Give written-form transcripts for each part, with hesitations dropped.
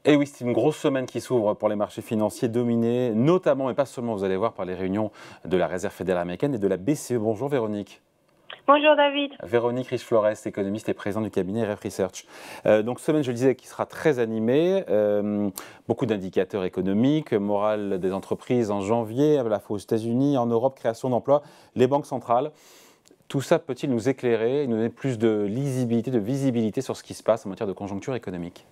Et oui, c'est une grosse semaine qui s'ouvre pour les marchés financiers dominés, notamment, mais pas seulement, vous allez voir, par les réunions de la Réserve fédérale américaine et de la BCE. Bonjour Véronique. Bonjour David. Véronique Riche-Flores, économiste et présidente du cabinet RF Research. Donc semaine, je le disais, qui sera très animée. Beaucoup d'indicateurs économiques, morale des entreprises en janvier, à la fois aux États-Unis, en Europe, création d'emplois, les banques centrales. Tout ça peut-il nous éclairer, nous donner plus de lisibilité, de visibilité sur ce qui se passe en matière de conjoncture économique ?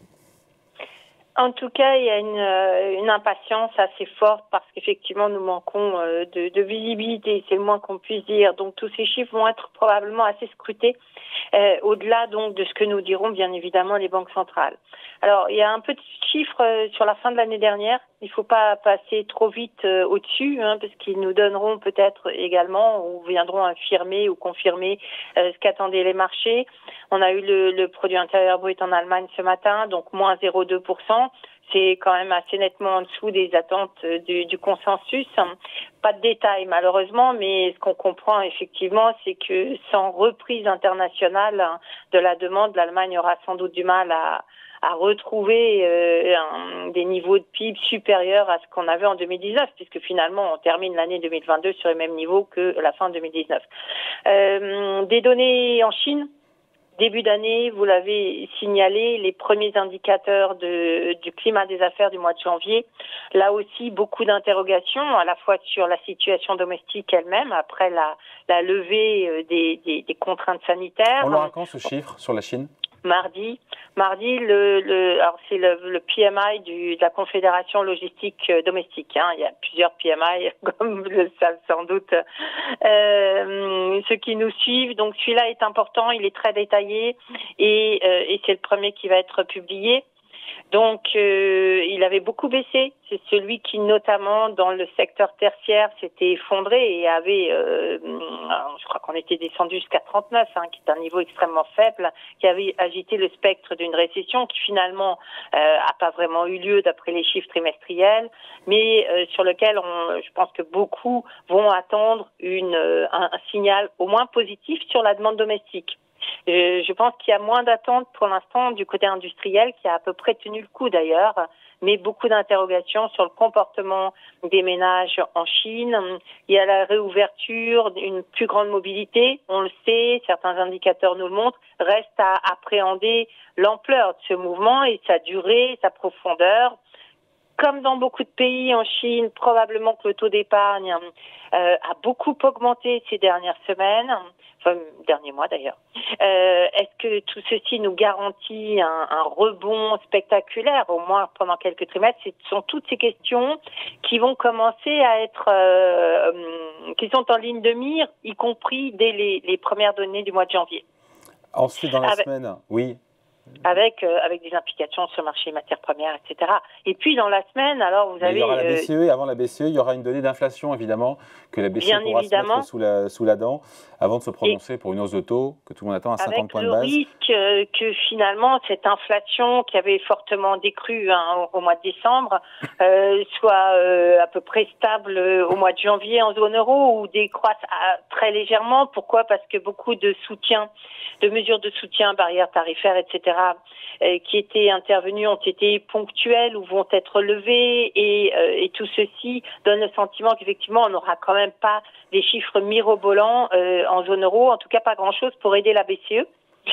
En tout cas, il y a une impatience assez forte parce qu'effectivement, nous manquons de visibilité, c'est le moins qu'on puisse dire. Donc, tous ces chiffres vont être probablement assez scrutés, au-delà donc de ce que nous diront bien évidemment les banques centrales. Alors, il y a un peu de chiffres sur la fin de l'année dernière. Il ne faut pas passer trop vite au-dessus, parce qu'ils nous donneront peut-être également ou viendront affirmer ou confirmer ce qu'attendaient les marchés. On a eu le produit intérieur brut en Allemagne ce matin, donc moins 0,2%. C'est quand même assez nettement en dessous des attentes du consensus. Pas de détails malheureusement, mais ce qu'on comprend effectivement, c'est que sans reprise internationale de la demande, l'Allemagne aura sans doute du mal à retrouver des niveaux de PIB supérieurs à ce qu'on avait en 2019, puisque finalement on termine l'année 2022 sur les mêmes niveaux que la fin 2019. Des données en Chine. Début d'année, vous l'avez signalé, les premiers indicateurs du climat des affaires du mois de janvier. Là aussi, beaucoup d'interrogations, à la fois sur la situation domestique elle-même, après la levée des contraintes sanitaires. On l'aura quand ce chiffre sur la Chine ? Mardi, alors c'est le PMI de la Confédération logistique domestique. Il y a plusieurs PMI, comme vous le savez sans doute ceux qui nous suivent. Donc celui-là est important, il est très détaillé et c'est le premier qui va être publié. Donc, il avait beaucoup baissé. C'est celui qui, notamment dans le secteur tertiaire, s'était effondré et avait, je crois qu'on était descendu jusqu'à 39, qui est un niveau extrêmement faible, qui avait agité le spectre d'une récession qui finalement a pas vraiment eu lieu d'après les chiffres trimestriels, mais sur lequel je pense que beaucoup vont attendre un signal au moins positif sur la demande domestique. Je pense qu'il y a moins d'attentes pour l'instant du côté industriel, qui a à peu près tenu le coup d'ailleurs, mais beaucoup d'interrogations sur le comportement des ménages en Chine. Il y a la réouverture, une plus grande mobilité, on le sait, certains indicateurs nous le montrent, reste à appréhender l'ampleur de ce mouvement et sa durée, sa profondeur. Comme dans beaucoup de pays en Chine, probablement que le taux d'épargne a beaucoup augmenté ces dernières semaines, enfin derniers mois d'ailleurs. Est-ce que tout ceci nous garantit un rebond spectaculaire, au moins pendant quelques trimestres? Ce sont toutes ces questions qui vont commencer à être, qui sont en ligne de mire, y compris dès les premières données du mois de janvier. Ensuite, dans la semaine, oui. Avec des implications sur le marché des matières premières, etc. Et puis dans la semaine, alors vous avez... Il y aura la BCE, et avant la BCE, il y aura une donnée d'inflation, évidemment, que la BCE pourra se mettre sous la dent, avant de se prononcer pour une hausse de taux, que tout le monde attend à 50 points de base. Avec le risque que finalement, cette inflation qui avait fortement décru au mois de décembre, soit à peu près stable au mois de janvier en zone euro, ou décroisse très légèrement. Pourquoi? Parce que beaucoup de mesures de soutien, barrières tarifaires, etc., qui étaient intervenues ont été ponctuelles ou vont être levées et tout ceci donne le sentiment qu'effectivement on n'aura quand même pas des chiffres mirobolants en zone euro, en tout cas pas grand-chose pour aider la BCE.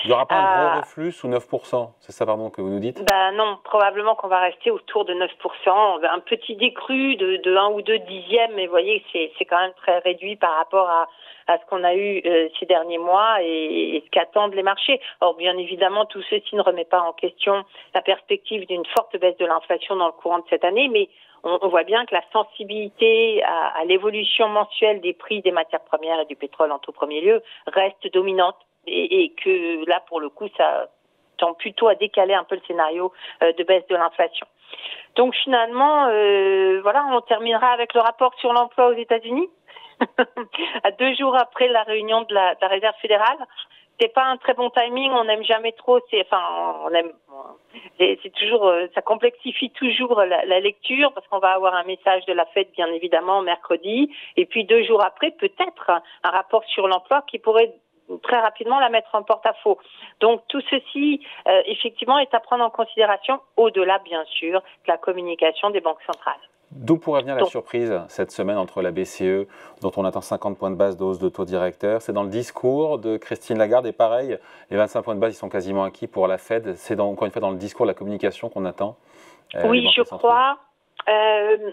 Il n'y aura pas un gros reflux sous 9%, c'est ça pardon que vous nous dites? Non, probablement qu'on va rester autour de 9%, un petit décru de 1 ou 2 dixièmes, mais vous voyez c'est quand même très réduit par rapport à ce qu'on a eu ces derniers mois et ce qu'attendent les marchés. Or, bien évidemment, tout ceci ne remet pas en question la perspective d'une forte baisse de l'inflation dans le courant de cette année, mais on voit bien que la sensibilité à l'évolution mensuelle des prix des matières premières et du pétrole en tout premier lieu reste dominante et que là, pour le coup, ça tend plutôt à décaler un peu le scénario de baisse de l'inflation. Donc finalement, on terminera avec le rapport sur l'emploi aux États-Unis. À 2 jours après la réunion de la Réserve fédérale, c'est pas un très bon timing. On n'aime jamais trop. C'est toujours, ça complexifie toujours la lecture parce qu'on va avoir un message de la Fed bien évidemment mercredi, et puis 2 jours après peut-être un rapport sur l'emploi qui pourrait très rapidement la mettre en porte-à-faux. Donc tout ceci, effectivement, est à prendre en considération, au-delà, bien sûr, de la communication des banques centrales. D'où pourrait venir la surprise cette semaine entre la BCE, dont on attend 50 points de base de hausse de taux directeur? C'est dans le discours de Christine Lagarde, et pareil, les 25 points de base, ils sont quasiment acquis pour la Fed. C'est encore une fois dans le discours de la communication qu'on attend. Oui, je crois.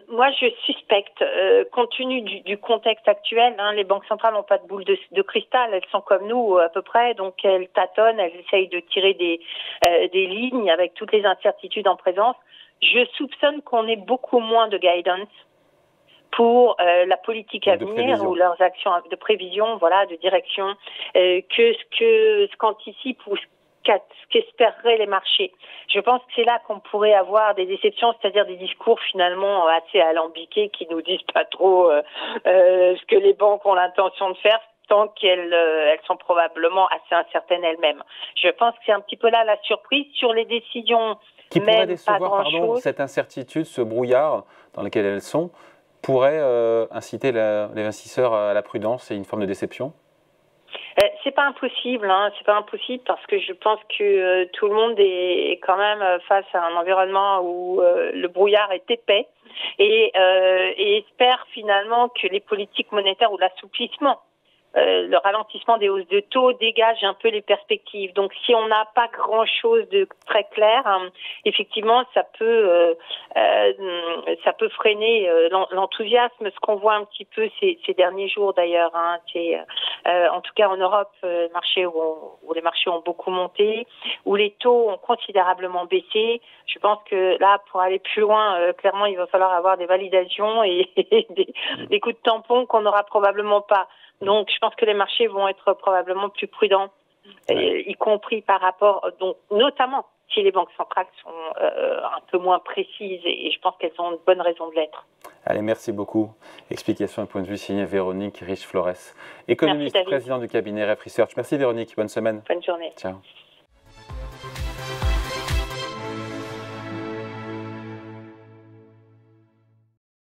Moi, je suspecte, compte tenu du contexte actuel, les banques centrales n'ont pas de boule de cristal, elles sont comme nous à peu près, donc elles tâtonnent, elles essayent de tirer des lignes avec toutes les incertitudes en présence. Je soupçonne qu'on ait beaucoup moins de guidance pour la politique à venir ou leurs actions de prévision, voilà, de direction, que ce qu'anticipent ou ce qu'espéreraient les marchés. Je pense que c'est là qu'on pourrait avoir des déceptions, c'est-à-dire des discours finalement assez alambiqués qui nous disent pas trop ce que les banques ont l'intention de faire, tant qu'elles sont probablement assez incertaines elles-mêmes. Je pense que c'est un petit peu là la surprise sur les décisions. Qui pourrait décevoir, cette incertitude, ce brouillard dans lequel elles sont, pourrait inciter les investisseurs à la prudence et une forme de déception? C'est pas impossible, c'est pas impossible parce que je pense que tout le monde est quand même face à un environnement où le brouillard est épais et espère finalement que les politiques monétaires ou l'assouplissement, le ralentissement des hausses de taux dégage un peu les perspectives. Donc, si on n'a pas grand-chose de très clair, effectivement, ça peut freiner l'enthousiasme. Ce qu'on voit un petit peu ces derniers jours, d'ailleurs, c'est en tout cas en Europe, où les marchés ont beaucoup monté, où les taux ont considérablement baissé. Je pense que là, pour aller plus loin, clairement, il va falloir avoir des validations et des coups de tampon qu'on n'aura probablement pas. Donc, je pense que les marchés vont être probablement plus prudents, y compris par rapport, donc notamment si les banques centrales sont un peu moins précises, et je pense qu'elles ont une bonne raison de l'être. Allez, merci beaucoup. Explication et point de vue signé Véronique Riche-Flores, économiste, présidente du cabinet Ref Research. Merci Véronique, bonne semaine. Bonne journée. Ciao.